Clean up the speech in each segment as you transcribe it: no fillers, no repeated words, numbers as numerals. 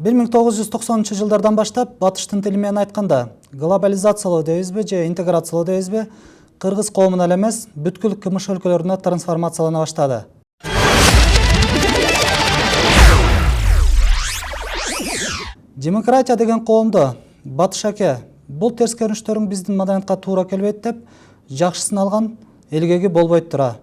1990-жылдардан баштап батыштын тили менен айтканда глобализациялоо дейбизби же интеграциялоо дейбизби кыргыз коомуна эле эмес бүткүл КМШ өлкөлөрүнө трансформациялана баштады. Демократия деген коомдо Батыш аке, бул терс көрүнүштөрүң биздин маданиятка туура келбейт деп жакшысын алган элгеги болбойт тура.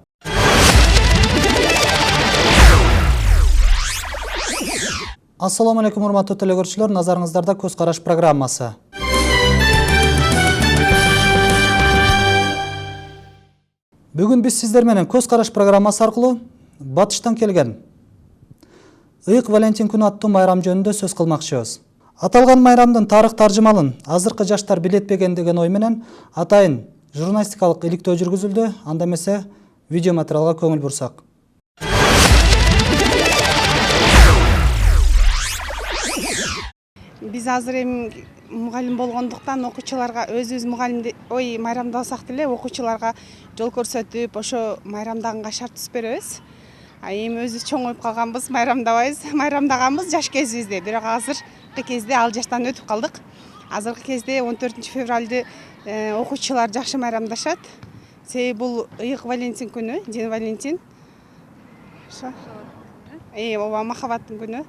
Ассаламу алейкум, урматтуу телекөрүүчүлөр, назарыңыздарда көз караш программасы. Бүгүн биз сиздер менен көз караш программасы аркылуу Батыштан келген Ыйык Валентин күнү аттуу майрам жөнүндө сөз кылмакчыбыз. Аталган майрамдын тарых таржымалын азыркы жаштар билетпеген деген ой менен атайын журналистикалык иликтөө жүргүзүлдү. Анда эмесе видео материалга көңүл бурсак. Биз азыр эми мугалим болгондуктан окуучуларга өзүбүз мугалимди майрамдасак деле окуучуларга жол көрсөтүп, ошо майрамдаганга шарт түзүп беребиз. Эми өзүбүз чоңоюп калганбыз, майрамдаганбыз жаш кезибизде, бирок азыркы кезде ал жаштан өтүп калдык. Азыркы кезде 14 февралды окуучулар жакшы майрамдашат. Себеби бул Ыйык Валентин күнү, Ден Валентин. Ооба, махабаттын күнү.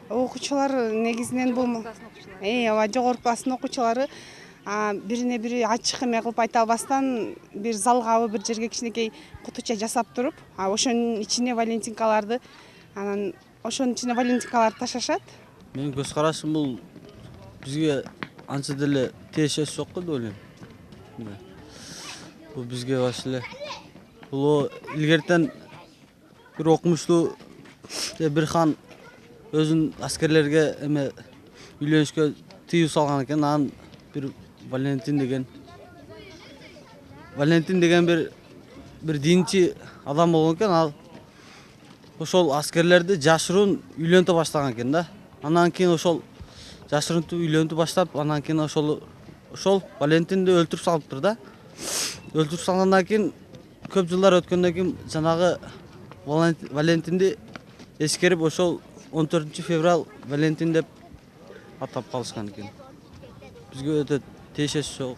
Окуучулар негизинен бул жогорку класстын окуучулары бирине бири ачык эме кылып айта албастан бир залгабы бир жерге кичинекей кутуча жасап туруп, ошонун ичине валентинкаларды ташашат. Менин көз карашым бул бизге анча деле тиешеси жок деп ойлойм. Бул бизге баш эле бул илгертен бир окумуштуу бир хан өзүн аскерлерге эме үйлөнүшкө тыюу салган экен. Анан бир Валентин деген бир динчи адам болгон экен. Ал ошол аскерлерди жашыруун үйлөнтө баштаган экен да. Анан кийин ошол жашыруунту үйлөнтү баштап, анан кийин ошол Валентинди өлтүрүп салыптыр да. Өлтүрүп салгандан кийин көп жылдар өткөндөн кийин жанагы Валентинди эскерип ошол 14 февраль Валентин деп атап калышкан экен. Бизге өтө тиешеси жок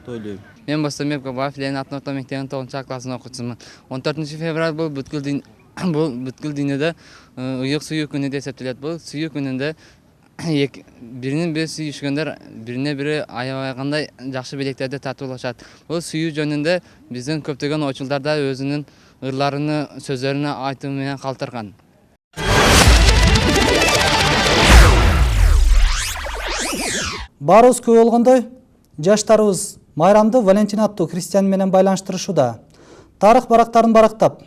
деп ойлойм. Мен Бостомбек Бабаев, Ленин атынан орто мектебинин 9 классынын окуучусумун. 14 февраль бул бүткүл дүйнөдө ыйык сүйүү күнү деп эсептелет. Бул сүйүү күнүндө биринин бири сүйүшкөндөр бирине бири аябагандай жакшы белектерди татуулашат. Бул сүйүү жөнүндө биздин көптөгөн ойчулдар да өзүнүн ырларыны, сөздөрүнү айтуу менен калтырган. Баарыбыз күбө болгондой, жаштарыбыз майрамды Валентин аттуу христиан менен байланыштырышууда. Тарых барактарын барактап,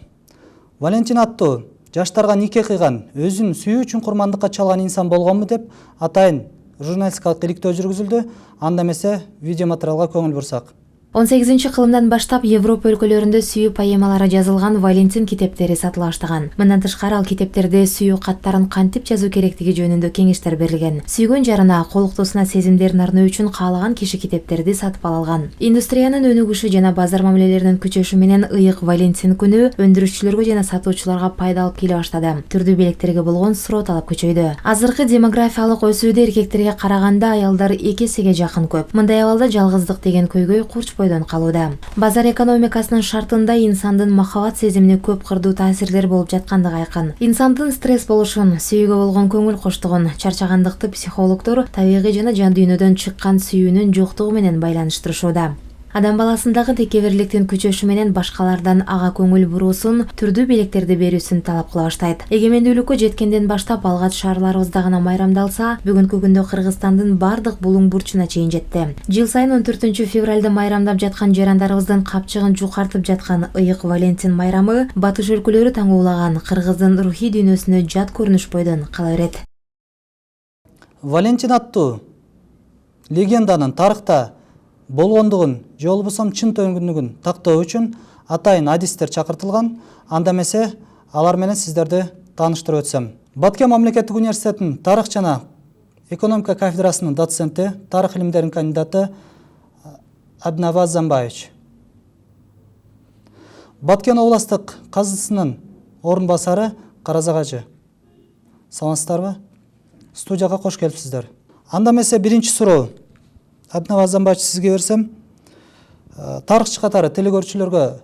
Валентин аттуу жаштарга нике кыйган, өзүн сүйүү үчүн курмандыкка чалган инсан болгонму деп атайын журналистикалык иликтөө жүргүзүлдү. Анда эмесе видео материалга көңүл бурсак. 18-кылымдан баштап Европа өлкөлөрүндө сүйүү поэмалары жазылган Валентин китептери сатыла баштаган. Мындан тышкары ал китептерде сүйүү каттарын кантип жазуу керектиги жөнүндө кеңештер берилген. Сүйгөн жарына, колуктуусуна сезимдерин арноо үчүн каалаган киши китептерди сатып ала алган. Индустриянын өнүгүшү жана базар мамилелеринин күчөшү менен Ыйык Валентин күнү өндүрүшчүлөргө жана сатуучуларга пайда алып келе баштады. Түрдүү белектерге болгон суроо талап күчөйдү. Азыркы демографиялык өсүүдө эркектерге караганда аялдар 2 эсеге жакын көп. Мындай абалда жалгыздык деген көйгөй бойдон калууда. Базар экономикасынын шартында инсандын махабат сезимине көп кырдуу таасирлер болуп жаткандыгы айкын. Инсандын стресс болушун, сүйүүгө болгон көңүл коштугун, чарчагандыкты психологдор табигый жана жан дүйнөдөн чыккан сүйүүнүн жоктугу менен байланыштырышууда. Адам баласындагы текеберликтин күчөшү менен башкалардан ага көңүл буруусун, түрдүү белектерди берүүсүн талап кыла баштайт. Эгемендүүлүккө жеткенден баштап алгач шаарларыбызда гана майрамдалса, бүгүнкү күндө Кыргызстандын бардык булуң бурчуна чейин жетти. Жыл сайын 14 февралды майрамдап жаткан жарандарыбыздын капчыгын жукартып жаткан Ыйык Валентин майрамы батыш өлкөлөрү таңуулаган Кыргыздын рухий дүйнөсүнө жат көрүнүш бойдон кала берет. Валентин аттуу легенданын тарыхта болгондугун же болбосо чын төнгүндүгүн тактоо үчүн атайын адистер чакыртылган. Анда эмесе алар менен сиздерди тааныштырып өтсөм. Баткен мамлекеттик университетинин тарых жана экономика кафедрасынын доценти, тарых илимдеринин кандидаты Абднаваз Замбаевич. Баткен областык казысынын орун басары Каразак ажы. саламатсыздарбы? Студияга кош келипсиздер. Анда эмесе биринчи суроо Абдинаб Азамбаевич сизге берсем, тарыхчы катары телекөрүүчүлөргө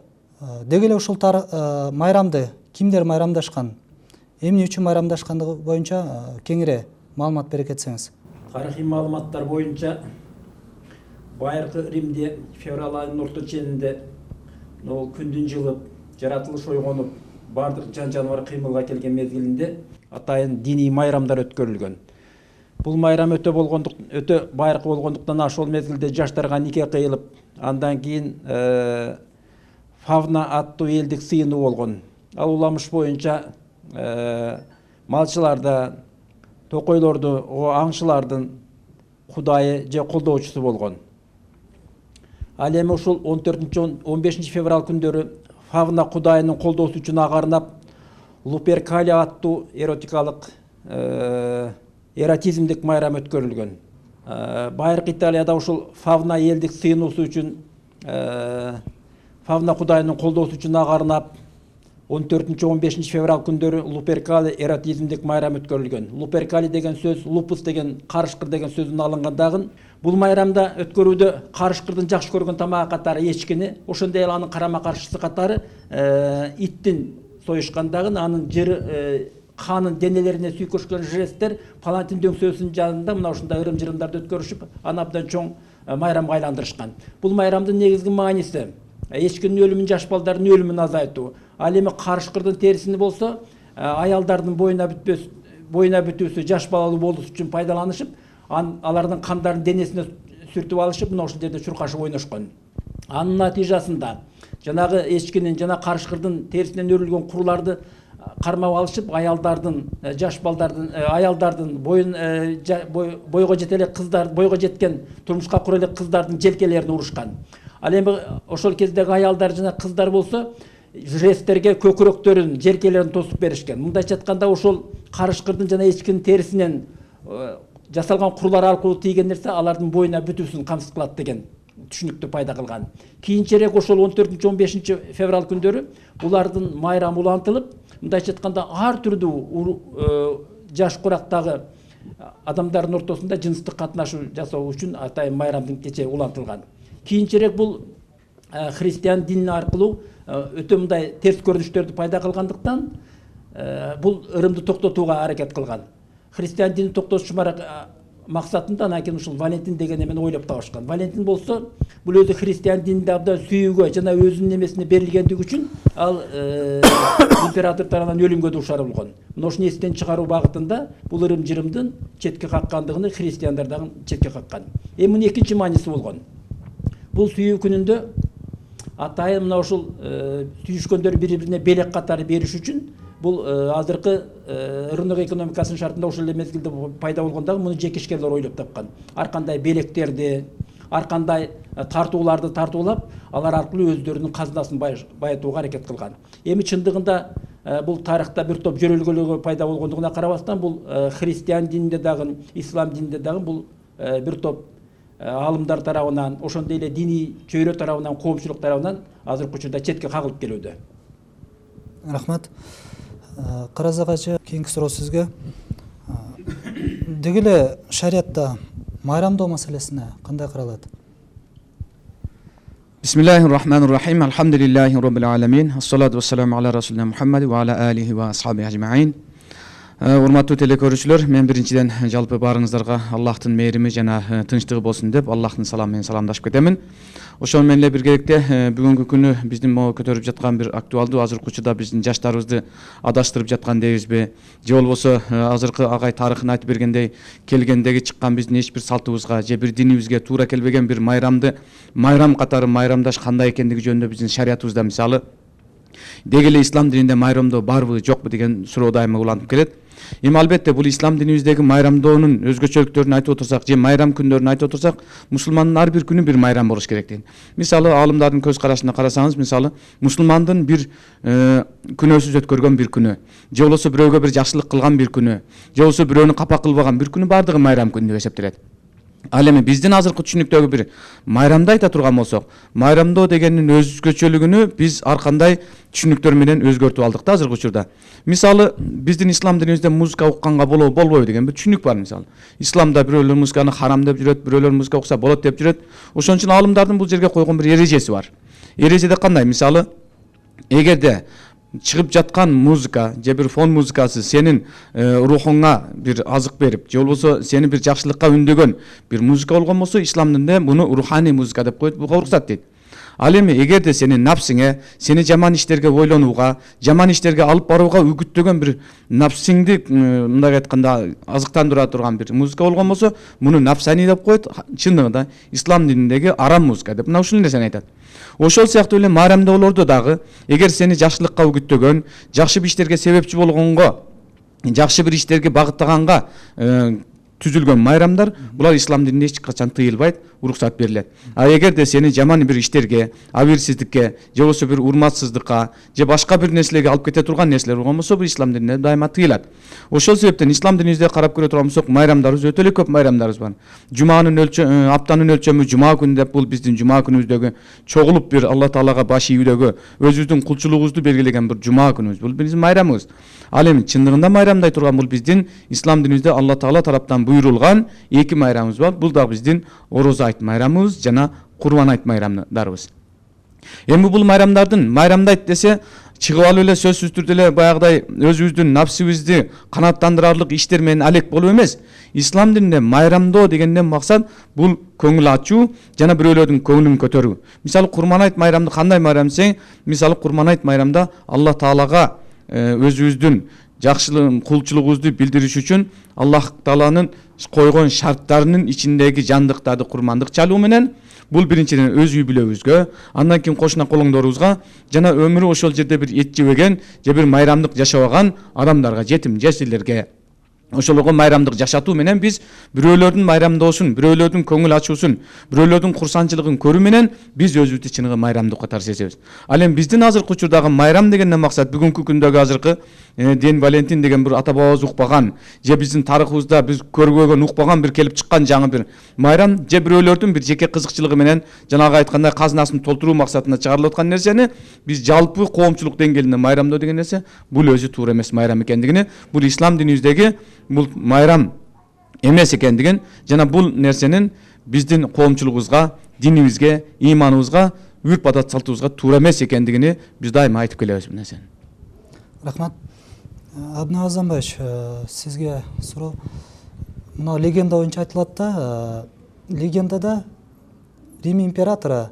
деги эле ушул майрамды кимдер майрамдашкан, эмне үчүн майрамдашкандыгы боюнча кеңири маалымат бере кетсеңиз. Тарихи маалыматтар боюнча байыркы Римде февраль айынын орто ченинде күндүн жылып, жаратылыш ойгонуп, бардык жан жаныбар кыймылга келген мезгилинде атайын диний майрамдар өткөрүлгөн. Бул майрам өтө байыркы болгондуктан ошол мезгилде жаштарга нике кыйылып, андан кийин Фавна аттуу элдик сыйынуу болгон. Ал уламыш боюнча малчыларда, токойлорду, аңчылардын кудайы же колдоочусу болгон. Ал эми ушул 14-15 февраль күндөрү Фавна кудайынын колдоосу үчүн агарнап Луперкалия аттуу эротикалык эротизмдик майрам өткөрүлгөн. Байыркы Италияда ушул Фавна элдик сыйынуусу үчүн Фавна кудайынын колдоосу үчүн агарнап 14-15 февраль күндөрү Луперкали эротизмдик майрам өткөрүлгөн. Луперкали деген сөз, лупус деген карышкыр деген сөздүн алынгандагын. Бул майрамда өткөрүүдө карышкырдын жакшы көргөн тамагы катары эчкини, ошондой эле анын карама каршысы катары иттин союшкандагын, анын жыры канын денелерине сүйкөшкөн жресттер Палантин дөңсөөсүнүн жанында мына ушундай ырым-жырымдарды өткөрүшүп, аны абдан чоң майрамга айландырышкан. Бул майрамдын негизги мааниси эчкинин өлүмүн, жаш балдардын өлүмүн азайтуу. Ал эми карышкырдын терисини болсо, аялдардын боюна бүтүүсү, жаш балалуу болуусу үчүн пайдаланышып, алардын кандарын денесине сүртүп алышып, мына ушул жерде чуркашып ойношкон. Анын натыйжасында жанагы эчкинин жана карышкырдын терисинен өрүлгөн курларды кармап алышып, аялдардын, жаш балдардын, аялдардын бойго жете элек кыздар, бойго жеткен турмушка кура элек кыздардын желкелерине урушкан. Ал эми ошол кездеги аялдар жана кыздар болсо, жрестерге көкүрөктөрүн, желкелерин тосуп беришкен. Мындайча айтканда, ошол карышкырдын жана эчкинин терисинен жасалган курлар аркылуу тийген нерсе алардын боюна бүтүүсүн камсыз кылат деген түшүнүктү пайда кылган. Кийинчерээк ошол 14-15 февраль күндөрү булардын майрамы улантылып, мындайча айтканда ар түрдүү жаш курактагы адамдардын ортосунда жыныстык катнашуу жасоо үчүн атайын майрамдын кече улантылган. Кийинчерээк бул христиан дини аркылуу өтө мындай терс көрүнүштөрдү пайда кылгандыктан бул ырымды токтотууга аракет кылган. Христиан дини токтотуш максатында анан кийин ушул Валентин деген эмени ойлоп табышкан. Валентин болсо, бул өзү христиан дининде абдан сүйүүгө жана өзүнүн эмесине берилгендиги үчүн ал император тарабынан өлүмгө дуушар болгон. Мына ушуну эстен чыгаруу багытында бул ырым-жырымдын четке каккандыгын христиандар дагы четке каккан. Эми мунун экинчи мааниси болгон. Бул сүйүү күнүндө атайын мына ушул сүйүшкөндөр бири-бирине белек катары бериш үчүн бул азыркы рынок экономикасынын шартында ошол эле мезгилде пайда болгондагы муну жекешкелер ойлоп тапкан. Ар кандай белектерди, ар кандай тартууларды тартуулап, алар аркылуу өздөрүнүн казынасын байытууга аракет кылган. Эми чындыгында бул тарыхта бир топ жөрөлгөлөргө пайда болгондугуна карабастан, бул христиан дининде дагы, ислам дининде дагы бул бир топ алымдар тарабынан, ошондой эле диний чөйрө тарабынан, коомчулук тарабынан азыркы учурда четке кагылып келүүдө. Рахмат. Караз агачы, кийинки суроо сизге. Деги эле шариятта майрамдоо маселесине кандай каралат? Бисмиллахир-рахманир-рахим. Алхамдулиллахи роббил аламин. Ассалату вассаламу аля расулина Мухаммад ва аля алихи ва асхабихи ажмаин. Урматтуу телекөрүүчүлөр, мен биринчиден жалпы баарыңыздарга Аллахтын мээрими жана тынчтыгы болсун деп Аллахтын саламы менен саламдашып кетемин. Ошол менен эле биргеликте бүгүнкү күнү биздин могу көтөрүп жаткан бир актуалдуу, азыркы учурда биздин жаштарыбызды адаштырып жаткан дейбизби, же болбосо азыркы агай тарыхын айтып бергендей келгендеги чыккан биздин эч бир салтыбызга же бир динибизге туура келбеген бир майрамды майрам катары майрамдаш кандай экендиги жөнүндө биздин шариятыбызда мисалы деги эле ислам дининде майрамдоо барбы жокпу деген суроо дайыма уланып келет. Эми албетте бул ислам динибиздеги майрамдоонун өзгөчөлүктөрүн айтып отурсак же майрам күндөрүн айтып отурсак, мусулмандын ар бир күнү бир майрам болуш керек деген. Мисалы аалымдардын көз карашына карасаңыз, мисалы мусулмандын бир күнөөсүз өткөргөн бир күнү, же болбосо бирөөгө бир жакшылык кылган бир күнү, же болбосо бирөөнү капа кылбаган бир күнү бардыгы майрам күнү деп эсептелет. Ал эми биздин азыркы түшүнүктөгү бир майрамды айта турган болсок, майрамдоо дегендин өзгөчөлүгүнү биз ар кандай түшүнүктөр менен өзгөртүп алдык да азыркы учурда. Мисалы, биздин ислам динибизде музыка укканга болбойбу деген бир түшүнүк бар мисалы. Исламда бирөөлөр музыканы харам деп жүрөт, бирөөлөр музыка укса болот деп жүрөт. Ошон үчүн алымдардын бул жерге койгон бир эрежеси бар. Эрежеде кандай? Мисалы, эгерде чыгып жаткан музыка же бир фон музыкасы сенин рухуңа бир азык берип, же болбосо сени бир жакшылыкка үндөгөн бир музыка болгон болсо, ислам дининде буну руханий музыка деп коет, буга уруксат дейт. Ал эми эгерде сенин напсиңе, сени жаман иштерге ойлонууга, жаман иштерге алып барууга үгүттөгөн бир напсиңди мындай айтканда азыктандыра турган бир музыка болгон болсо, муну напсани деп коет, чындыгында ислам дининдеги арам музыка деп мына ушул нерсени айтат. Ошол сыяктуу эле майрамдоолордо дагы эгер сени жакшылыкка үгүттөгөн, жакшы бир иштерге себепчи болгонго, жакшы бир иштерге багыттаганга түзүлгөн майрамдар, булар ислам дининде эч качан тыйылбайт, уруксат берилет. А эгерде сени жаман бир иштерге, абийирсиздикке, же болбосо бир урматсыздыкка, же башка бир нерселерге алып кете турган нерселер болгон болсо, бул ислам дининде дайыма тыйылат. Ошол себептен ислам динибизде карап көрө турган болсок, майрамдарыбыз өтө эле көп майрамдарыбыз бар. Аптанын өлчөмү жума күнү деп, бул биздин жума күнүбүздөгү чогулуп бир Алла Таалага баш ийүүдөгү өзүбүздүн кулчулугубузду белгилеген бир жума күнүбүз. Бул биздин майрамыбыз. Ал эми чындыгында майрамдай турган бул биздин ислам динибизде Алла Таала тараптан буйрулган эки майрамыбыз бар. Бул да биздин орозо айт майрамыбыз жана Курбан айт майрамдарыбыз. Эми бул майрамдардын майрамдайт десе, чыгып алып эле сөзсүз түрдө эле баягыдай өзүбүздүн напсыбызды канааттандырарлык иштер менен алек болуп эмес. Ислам дининде майрамдоо дегенден максат бул көңүл ачуу жана бирөөлөрдүн көңүлүн көтөрүү. Мисалы, Курбан айт майрамды кандай майрам десең, мисалы Курбан айт майрамда Алла Таалага өзүбүздүн жакшылыгын, кулчулугубузду билдириш үчүн Аллах Тааланын койгон шарттарынын ичиндеги жандыктарды курмандык чалуу менен бул биринчиден өз үй бүлөбүзгө, андан кийин кошуна колоңдорубузга жана өмүрү ошол жерде бир эт жебеген же бир майрамдык жашабаган адамдарга, жетим жесирлерге ошолорго майрамдык жашатуу менен биз бирөөлөрдүн майрамдоосун, бирөөлөрдүн көңүл ачуусун, бирөөлөрдүн курсанчылыгын көрүү менен биз өзүбүздү чыныгы майрамдык катары сезебиз. Ал эми биздин азыркы учурдагы майрам дегенден максат бүгүнкү күндөгү азыркы Ден Валентин деген бир ата бабабыз укпаган, же биздин тарыхыбызда биз көрбөгөн, укпаган бир келип чыккан жаңы бир майрам, же бирөөлөрдүн бир жеке кызыкчылыгы менен жанагы айткандай казынасын толтуруу максатында чыгарылып аткан нерсени биз жалпы коомчулук деңгээлинде майрамдоо деген нерсе бул өзү туура эмес майрам экендигини, бул ислам динибиздеги бул майрам эмес экендигин жана бул нерсенин биздин коомчулугубузга, динибизге, ыйманыбызга, үрп адат салтыбызга туура эмес экендигини биз дайыма айтып келебиз бул нерсени. Рахмат. Абдына Азамбаевич, сизге суроо. Мына легенда боюнча айтылат да, легендада Рим императору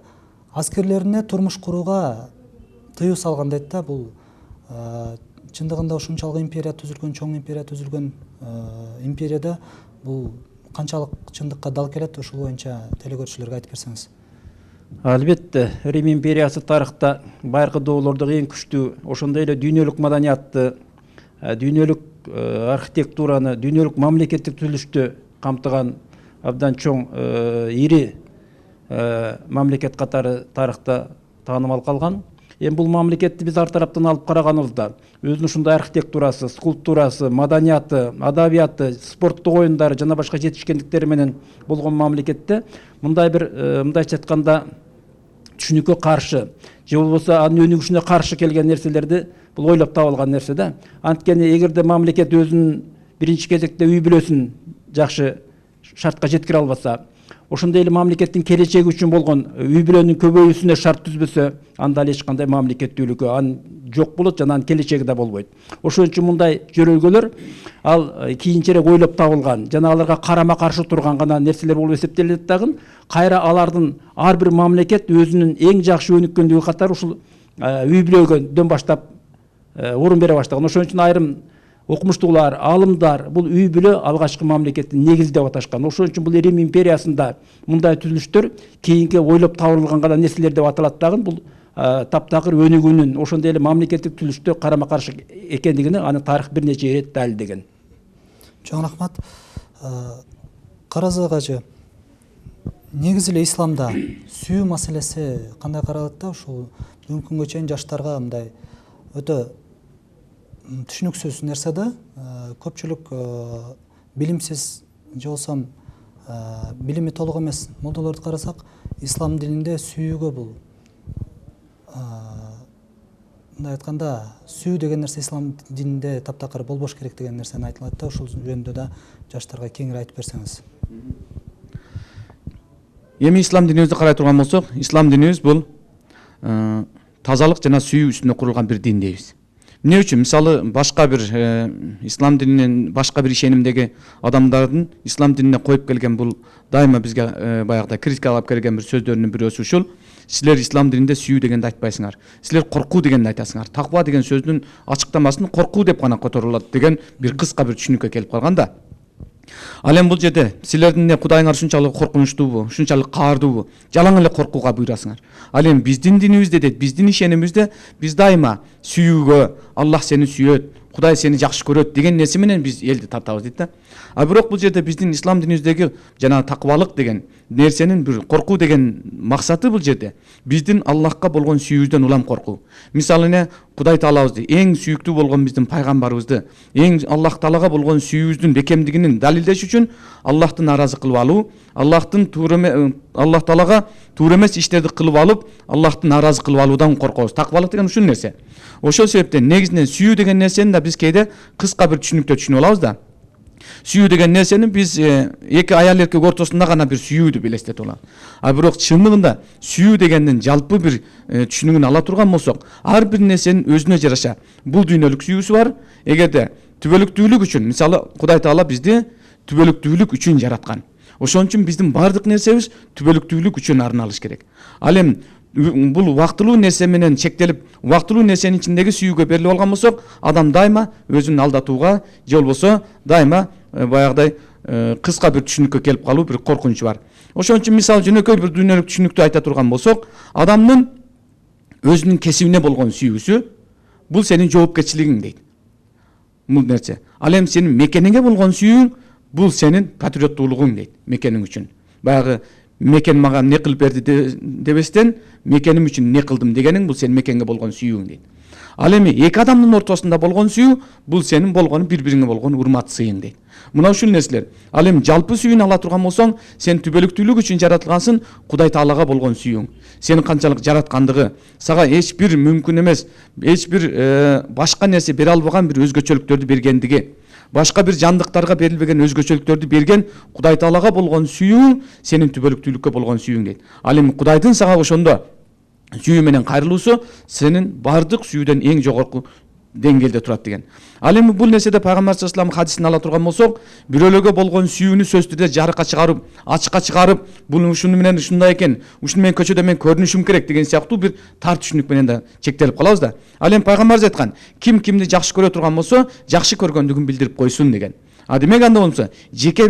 аскерлерине турмуш курууга тыюу салган дейт да. Бул чындыгында ушунчалык империя түзүлгөн, чоң империя түзүлгөн империяда бул канчалык чындыкка дал келет, ушул боюнча телекөрүүчүлөргө айтып берсеңиз. Албетте, Рим империясы тарыхта байыркы доолордогу эң күчтүү, ошондой эле дүйнөлүк маданиятты, дүйнөлүк архитектураны, дүйнөлүк мамлекеттик түзүлүштү камтыган абдан чоң ири мамлекет катары тарыхта таанымал калган. Эми бул мамлекетти биз ар тараптан алып караганыбызда өзүнүн ушундай архитектурасы, скульптурасы, маданияты, адабияты, спорттук оюндары жана башка жетишкендиктери менен болгон мамлекетте мындайча айтканда түшүнүккө каршы же болбосо анын өнүгүшүнө каршы келген нерселерди бул ойлоп таап алган нерсе да. Анткени эгерде мамлекет өзүнүн биринчи кезекте үй бүлөсүн жакшы шартка жеткире албаса, ошондой эле мамлекеттин келечеги үчүн болгон үй бүлөнүн көбөйүүсүнө шарт түзбөсө, анда эле эч кандай мамлекеттүүлүгү анын жок болот жана анын келечеги да болбойт. Ошон үчүн мындай жөрөлгөлөр ал кийинчерээк ойлоп табылган жана аларга карама каршы турган гана нерселер болуп эсептелет дагы. Кайра алардын ар бир мамлекет өзүнүн эң жакшы өнүккөндүгү катары ушул үй бүлөгөдөн баштап орун бере баштаган. Ошон үчүн айрым окумуштуулар, алымдар бул үй бүлө алгачкы мамлекеттин негизи деп аташкан. Ошон үчүн бул Рим империясында мындай түзүлүштөр кийинки ойлоп табылган гана нерселер деп аталат дагы. Бул таптакыр өнүгүүнүн ошондой эле мамлекеттик түзүлүштө карама каршы экендигини аны тарых бир нече ирет далилдеген. Чоң рахмат. Каразак ажы, негизи эле исламда сүйүү маселеси кандай каралат да? Ушул бүгүнкү күнгө чейин жаштарга мындай өтө түшүнүксүз нерсе да. Көпчүлүк билимсиз же болсо билими толук эмес молдолорду карасак, ислам дининде сүйүүгө бул мындай айтканда сүйүү деген нерсе ислам дининде таптакыр болбош керек деген нерсени айтылат да, ушул жөнүндө да жаштарга кеңири айтып берсеңиз. Эми ислам динибизди карай турган болсок, ислам динибиз бул тазалык жана сүйүү үстүнө курулган бир дин дейбиз. Эмне үчүн? Мисалы башка бир ислам дининен башка бир ишенимдеги адамдардын ислам динине коюп келген бул дайыма бизге баягыда критикалап келген бир сөздөрүнүн бирөөсү ушул: силер ислам дининде сүйүү дегенди айтпайсыңар, силер коркуу дегенди айтасыңар. Таква деген сөздүн ачыктамасын коркуу деп гана которулат деген бир кыска бир түшүнүккө келип калган да. Ал эми бул жерде силердин кудайыңар ушунчалык коркунучтуубу, ушунчалык каардуубу, жалаң эле коркууга буйрасыңар. Ал эми биздин динибизде дейт, биздин ишенимибизде биз дайыма сүйүүгө, Аллах сени сүйөт, Кудай сени жакшы көрөт деген нерсе менен биз элди тартабыз дейт да. А бирок бул жерде биздин ислам динибиздеги жана таквалык деген нерсенин бир коркуу деген максаты бул жерде биздин Аллахка болгон сүйүүбүздөн улам коркуу. Мисалы Кудай Таалабызды, эң сүйүктүү болгон биздин пайгамбарыбызды, эң Аллах Таалага болгон сүйүүбүздүн бекемдигин далилдеш үчүн Аллахты наразы кылып алуу, Аллах Таалага туура эмес иштерди кылып алып, Аллахты наразы кылып алуудан коркобуз. Таквалык деген ушул нерсе. Ошол себептен негизинен сүйүү деген нерсени да биз кээде кыска бир түшүнүктө түшүнүп алабыз да. Сүйүү деген нерсени биз эки аял эркек ортосунда гана бир сүйүүдү билестетип алабыз. А бирок чындыгында сүйүү дегендин жалпы бир түшүнүгүн ала турган болсок, ар бир нерсенин өзүнө жараша бул дүйнөлүк сүйүүсү бар. Эгерде түбөлүктүүлүк үчүн, мисалы Кудай Таала бизди түбөлүктүүлүк үчүн жараткан. Ошон үчүн биздин бардык нерсебиз түбөлүктүүлүк үчүн арналыш керек. Ал эми бул убактылуу нерсе менен чектелип, убактылуу нерсенин ичиндеги сүйүүгө берилип алган болсок, адам дайыма өзүн алдатууга же болбосо дайыма баягыдай кыска бир түшүнүккө келип калуу бир коркунучу бар. Ошон үчүн мисалы жөнөкөй бир дүйнөлүк түшүнүктү айта турган болсок, адамдын өзүнүн кесибине болгон сүйүүсү бул сенин жоопкерчилигиң дейт. Бул нерсе. Ал эми сенин мекениңе болгон сүйүүң бул сенин патриоттуулугуң дейт, мекениң үчүн. Баягы мекен мага не кылып берди дебестен, мекеним үчүн не кылдым дегениң бул сенин мекенге болгон сүйүүң дейт. Ал эми эки адамдын ортосунда болгон сүйүү бул сенин болгон бири-бириңе болгон урмат сыйың дейт. Мына ушул нерселер. Ал эми жалпы сүйүүнү ала турган болсоң, сен түбөлүктүүлүк үчүн жаратылгансың, Кудай Таалага болгон сүйүүң. Сени канчалык жараткандыгы, сага эч бир мүмкүн эмес, эч бир башка нерсе бере албаган бир өзгөчөлүктөрдү бергендиги, башка бир жандыктарга берилбеген өзгөчөлүктөрдү берген Кудай Таалага болгон сүйүүң сенин түбөлүктүүлүккө болгон сүйүүң дейт. Ал эми Кудайдын сага ошондо сүйүү менен кайрылуусу сенин бардык сүйүүдөн эң жогорку деңгээлде турат деген. Ал эми бул нерседе пайгамбар саллаллаху алейхи вассалам хадисин ала турган болсок, бирөөлөргө болгон сүйүүнү сөз түрдө жарыкка чыгарып, ачыкка чыгарып, бул ушуну менен ушундай экен, ушуну менен көчөдө мен көрүнүшүм керек деген сыяктуу бир тар түшүнүк менен да чектелип калабыз да. Ал эми пайгамбарыбыз айткан, ким кимди жакшы көрө турган болсо, жакшы көргөндүгүн билдирип койсун деген. А демек анда болсо, жеке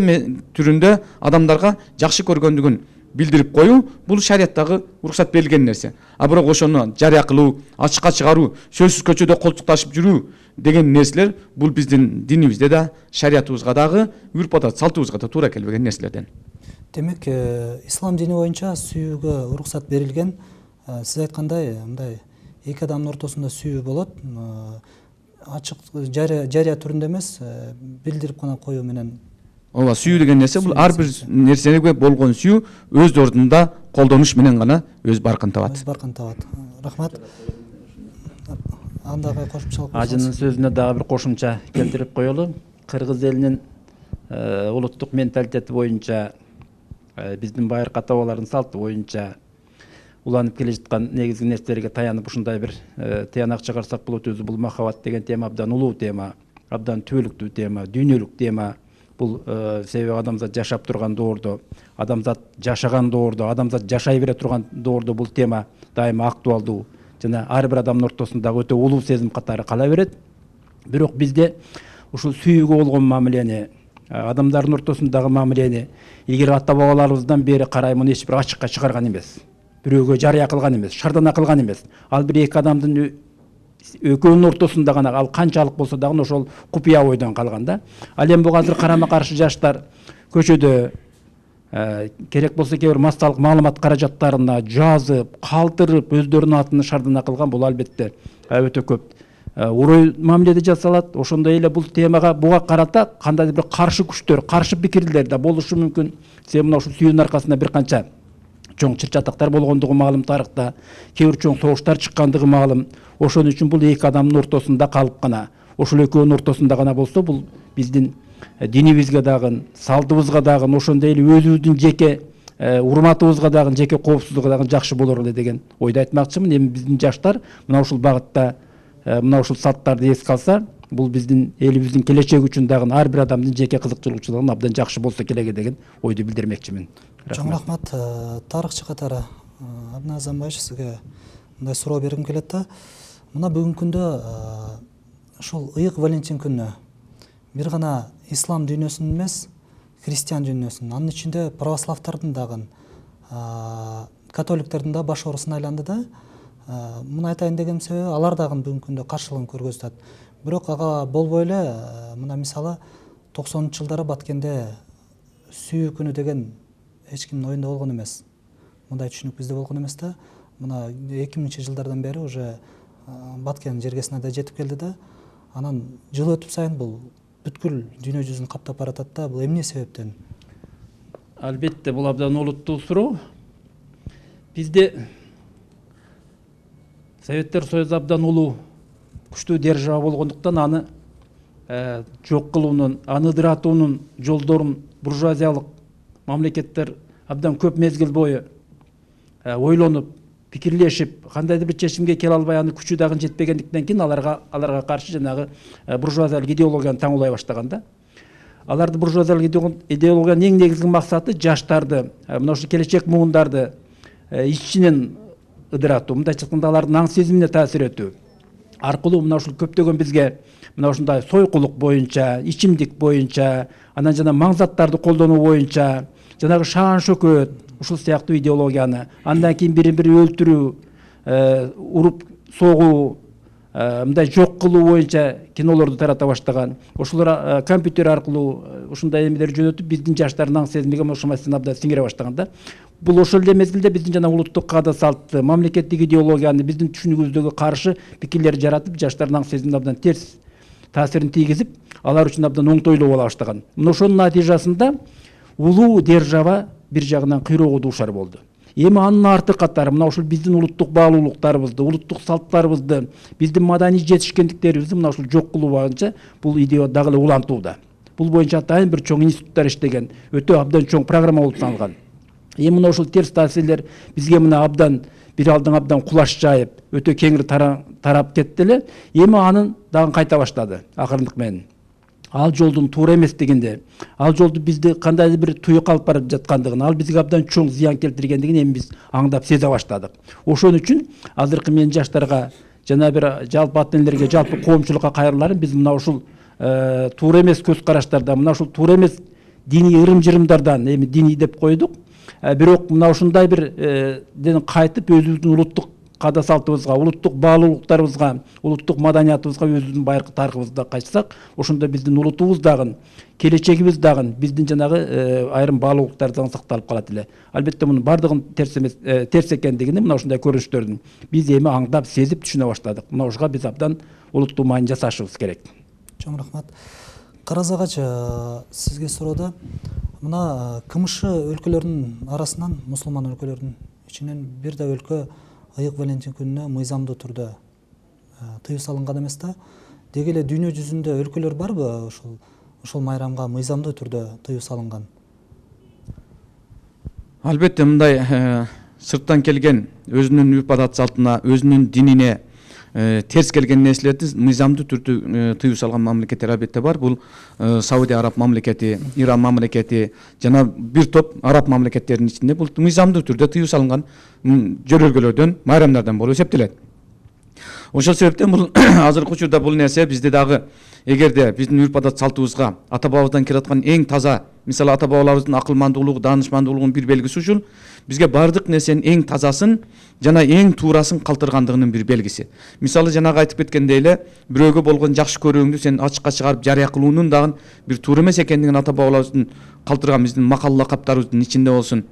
түрүндө адамдарга жакшы көргөндүгүн билдирип коюу бул шарияттагы уруксат берилген нерсе. А бирок ошону жарыя кылуу, ачыкка чыгаруу, сөзсүз көчөдө колтукташып жүрүү деген нерселер бул биздин динибизде да, шариятыбызга дагы, үрп адат салтыбызга да туура келбеген нерселерден. Демек, ислам дини боюнча сүйүүгө уруксат берилген. Сиз айткандай, мындай эки адамдын ортосунда сүйүү болот. Ачык жарыя түрүндө эмес, билдирип гана коюу менен. Ооба, сүйүү деген нерсе бул ар бир нерсеге болгон сүйүү өз ордунда колдонуш менен гана өз баркын табат. Өз баркын табат. Рахмат. Андагы кошумчалык. Ажынын сөзүнө дагы бир кошумча келтирип коелу. Кыргыз элинин улуттук менталитети боюнча, биздин байыркы ата-бабалардын салты боюнча уланып келе жаткан негизги нерселерге таянып ушундай бир тыянак чыгарсак болот. Өзү бул махаббат деген тема абдан улуу тема, абдан түбөлүктүү тема, дүйнөлүк тема. Бул себеби адамзат жашап турган доордо, адамзат жашаган доордо, адамзат жашай бере турган доордо бул тема дайыма актуалдуу жана ар бир адамдын ортосундагы өтө улуу сезим катары кала берет. Бирок бизде ушул сүйүүгө болгон мамилени, адамдардын ортосундагы мамилени эгер ата-бабаларыбыздан бери карай муну эч бир ачыкка чыгарган эмес, бирөөгө жарыя кылган эмес, шардана кылган эмес. Ал бир эки адамдын экөөнүн ортосунда гана, ал канчалык болсо дагы ошол купуя ойдон калган да. Ал эми бул азыр карама каршы жаштар көчөдө керек болсо кээ бир массалык маалымат каражаттарына жазып, калтырып, өздөрүнүн атын шардана кылган. Бул албетте өтө көп урой мамиледе жасалат. Ошондой эле бул темага буга карата кандайдыр бир каршы күчтөр, каршы пикирлер да болушу мүмкүн. Себеби мына ушул сүйүүнүн аркасында бир канча чоң чыр-чатактар болгондугу маалым тарыхта, кээ бир чоң согуштар чыккандыгы маалым. Ошон үчүн бул эки адамдын ортосунда калып гана, ошол экөөнүн ортосунда гана болсо, бул биздин динибизге дагы, салтыбызга дагы, ошондой эле өзүбүздүн жеке урматыбызга дагы, жеке коопсуздугу дагы жакшы болор эле деген ойду айтмакчымын. Эми биздин жаштар мына ушул багытта мына ушул салттарды эске алса, бул биздин элибиздин келечеги үчүн дагы ар бир адамдын жеке кызыкчылыгын абдан жакшы болсо келеги деген ойду билдирмекчимин. Чоң рахмат. Тарыхчы катары Абнай Азанбаевич, сизге мындай суроо бергим келет да. Мына бүгүнкү күндө ушул ыйык Валентин күнү бир гана ислам дүйнөсүнүн эмес, христиан дүйнөсүнүн, анын ичинде православдардын дагы, католиктердин да баш оорусуна айланды да. Муну айтайын деген себеби, алар дагы бүгүнкү күндө каршылыгын көргөзүп атат. Бирок ага болбой эле, мына мисалы 90-ч жылдары Баткенде сүйүү күнү деген эч кимдин оюнда болгон эмес. Мындай түшүнүк бизде болгон эмес да. Мына 2000-ч жылдардан бери уже Баткен жергесине да жетип келди да. Анан жыл өтүп сайын бул бүткүл дүйнө жүзүн каптап баратат да. Бул эмне себептен? Албетте, бул абдан олуттуу суроо. Бизде Советтер Союзу абдан улуу күчтүү держава болгондуктан аны жок кылуунун, аны ыдыратуунун жолдорун буржуазиялык мамлекеттер абдан көп мезгил бою ойлонуп, пикирлешип, кандайдыр бир чечимге келе албай, аны күчү дагы жетпегендиктен кийин аларга каршы жанагы буржуазиялык идеологияны таңуулай баштаган да. Аларды буржуазиялык идеологиянын эң негизги максаты жаштарды, мына ушул келечек муундарды ичинен ыдыратуу, мындайча айтканда алардын аң сезимине таасир этүү аркылуу мына ушул көптөгөн бизге мына ушундай сойкулук боюнча, ичимдик боюнча, анан жана маңзаттарды колдонуу боюнча, жанагы шаан шөкөт, ушул сыяктуу идеологияны, андан кийин бири-бири өлтүрүү, уруп согуу, мындай жок кылуу боюнча кинолорду тарата баштаган. Ошолор компьютер аркылуу ушундай эмелер жөнөтүп, биздин жаштардын аң сезимиге ошол маселени абдан сиңире баштаган да. Бул ошол эле мезгилде биздин жана улуттук каада салтты, мамлекеттик идеологияны, биздин түшүнүгүбүздөгү каршы пикирлерди жаратып, жаштардын аң сезимине абдан терс таасирин тийгизип, алар үчүн абдан оңтойлуу боло баштаган. Мына ошонун натыйжасында улуу держава бир жагынан кыйроого дуушар болду. Эми анын арты катары мына ушул биздин улуттук баалуулуктарыбызды, улуттук салттарыбызды, биздин маданий жетишкендиктерибизди мына ушул жок кылуу боюнча бул идея дагы эле улантууда. Бул боюнча атайын бир чоң институттар иштеген, өтө абдан чоң программа болуп саналган. Эми мына ушул терс таасирлер бизге мына абдан бир алдың абдан кулаш жайып, өтө кеңири тарап кетти эле. Эми анын дагы кайта баштады акырындык менен. Ал жолдун туура эместигинде, ал жолду бизди кандайдыр бир туюк алып барып жаткандыгын, ал бизге абдан чоң зыян келтиргендигин эми биз аңдап сезе баштадык. Ошон үчүн азыркы менин жаштарга жана бир жалпы ата энелерге, жалпы коомчулукка кайрыларым, биз мына ушул туура эмес көз караштардан, мына ушул туура эмес диний ырым-жырымдардан, эми диний деп койдук, бирок мына ушундай бир кайтып өзүбүздүн улуттук каада салтыбызга, улуттук баалуулуктарыбызга, улуттук маданиятыбызга, өзүбүздүн байыркы тарыхыбызда кайтсак, ошондо биздин улутубуз дагы, келечегибиз дагы, биздин жанагы айрым баалуулуктар дагы сакталып калат эле. Албетте мунун бардыгын терс экендигини мына ушундай көрүнүштөрдүн биз эми аңдап, сезип түшүнө баштадык. Мына ушуга биз абдан олуттуу маани жасашыбыз керек. Чоң рахмат. Караз агач, сизге суроо. Мына КМШ өлкөлөрүнүн арасынан, мусулман өлкөлөрүнүн ичинен бир да өлкө Ыйык Валентин күнүнө мыйзамдуу түрдө тыюу салынган эмес да. Деги эле дүйнө жүзүндө өлкөлөр барбы ушул майрамга мыйзамдуу түрдө тыюу салынган? Албетте, мындай сырттан келген, өзүнүн үрп адат салтына, өзүнүн динине терс келген нерселерди мыйзамдуу түрдө тыюу салган мамлекеттер албетте бар. Бул Саудия араб мамлекети, Иран мамлекети жана бир топ араб мамлекеттеринин ичинде бул мыйзамдуу түрдө тыюу салынган жөрөлгөлөрдөн, майрамдардан болуп эсептелет. Ошол себептен бул азыркы учурда бул нерсе бизде дагы, эгерде биздин үрп адат салтыбызга ата бабабыздан келаткан эң таза, мисалы ата бабаларыбыздын акылмандуулугу, даанышмандуулугунун бир белгиси ушул, бизге бардык нерсенин эң тазасын жана эң туурасын калтыргандыгынын бир белгиси. Мисалы жанагы айтып кеткендей эле, бирөөгө болгон жакшы көрүүңдү сен ачыкка чыгарып жарыя кылуунун дагы бир туура эмес экендигин ата бабаларыбыздын калтырган биздин макал лакаптарыбыздын ичинде болсун,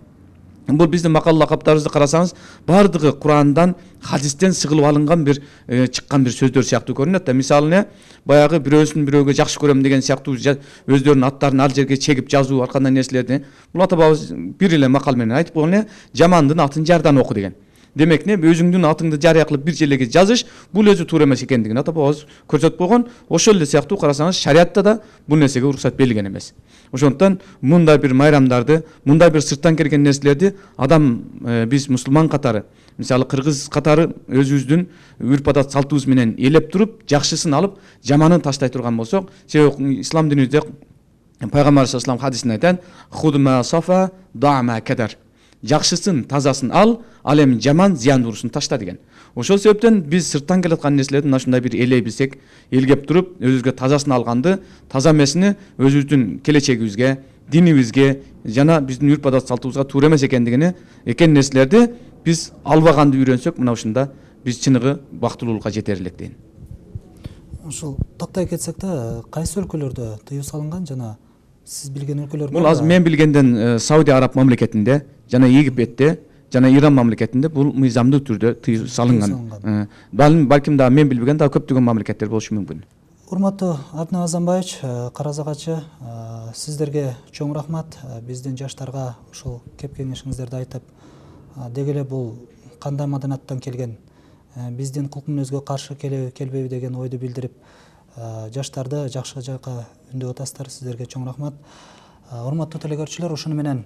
Бул биздин макал лакаптарыбызды карасаңыз, бардыгы Курандан, хадистен сыгылып алынган бир чыккан бир сөздөр сыяктуу көрүнөт да. Мисалы, баягы бирөөсүн бирөөгө жакшы көрөм деген сыяктуу өздөрүнүн аттарын ал жерге чегип жазуу аркандай нерселерди. Бул ата бабабыз бир эле макал менен айтып койгон, жамандын атын жардан оку деген. Демек өзүңдүн атыңды жарыя кылып бир жерлерге жазыш, бул өзү туура эмес экендигин ата бабабыз көрсөтүп койгон. Ошол эле сыяктуу карасаңыз, шариатта да бул нерсеге уруксат берилген эмес. Ошондуктан мындай бир майрамдарды, мындай бир сырттан келген нерселерди адам биз мусулман катары, мисалы кыргыз катары өзүбүздүн үрп адат салтыбыз менен элеп туруп, жакшысын алып, жаманын таштай турган болсок, себеби ислам динибизде пайгамбар саллаллаху алейхи ва саллям хадисинде айтат: "Худма сафа дама кадар". Жакшысын, тазасын ал эми жаман зыяндуурусын ташта деген. Ошол себептен биз сырттан келаткан нерселерди мына ушундай бир элей билсек, элгеп туруп, өзүбүзгө тазасын алганды, таза эмесини өзүбүздүн келечегибизге, динибизге жана биздин үрп адат салтыбызга туура эмес экендигини, нерселерди биз албаганды үйрөнсөк, мына ушунда биз чыныгы бактылуулукка жетер элек дейм. Ошол тактай кетсек да, кайсы өлкөлөрдө тыюу салынган жана сиз билген өлкөлөр Бул азыр мен билгенден Сауди Араб мамлекетинде жана Египетте жана Иран мамлекетинде бул мыйзамдуу түрдө тыюу салынган. Балким да мен билбеген да көптөгөн мамлекеттер болушу мүмкүн. Урматтуу Абдинаб Азанбаевич, Каразагачы, сиздерге чоң рахмат. Биздин жаштарга ушул кеп кеңешиңиздерди айтып, деги эле бул кандай маданияттан келген, биздин кулк мүнөзгө каршы келбейби деген ойду билдирип, жаштарды жакшы жакка үндөп атасыздар. Сиздерге чоң рахмат. Урматтуу телекөрүүчүлөр, ушуну менен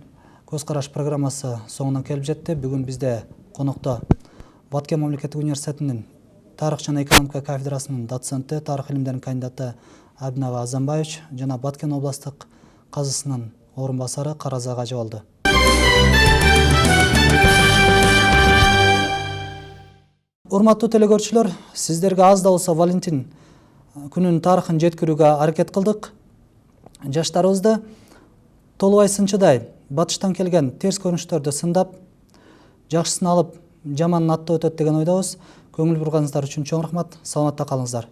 Көз караш программасы соңуна келип жетти. Бүгүн бизде конокто Баткен мамлекеттик университетинин тарых жана экономика кафедрасынын доценти, тарых илимдеринин кандидаты Абдинаб Азанбаевич жана Баткен областык казысынын орун басары Каразак ажы болду. Урматтуу телекөрүүчүлөр, сиздерге аз да болсо Валентин күнүнүн тарыхын жеткирүүгө аракет кылдык. Жаштарыбызды толубай сынчыдай батыштан келген терс көрүнүштөрдү сындап, жакшысын алып, жаманын аттап өтөт деген ойдобуз. Көңүл бурганыңыздар үчүн чоң рахмат. Саламатта калыңыздар.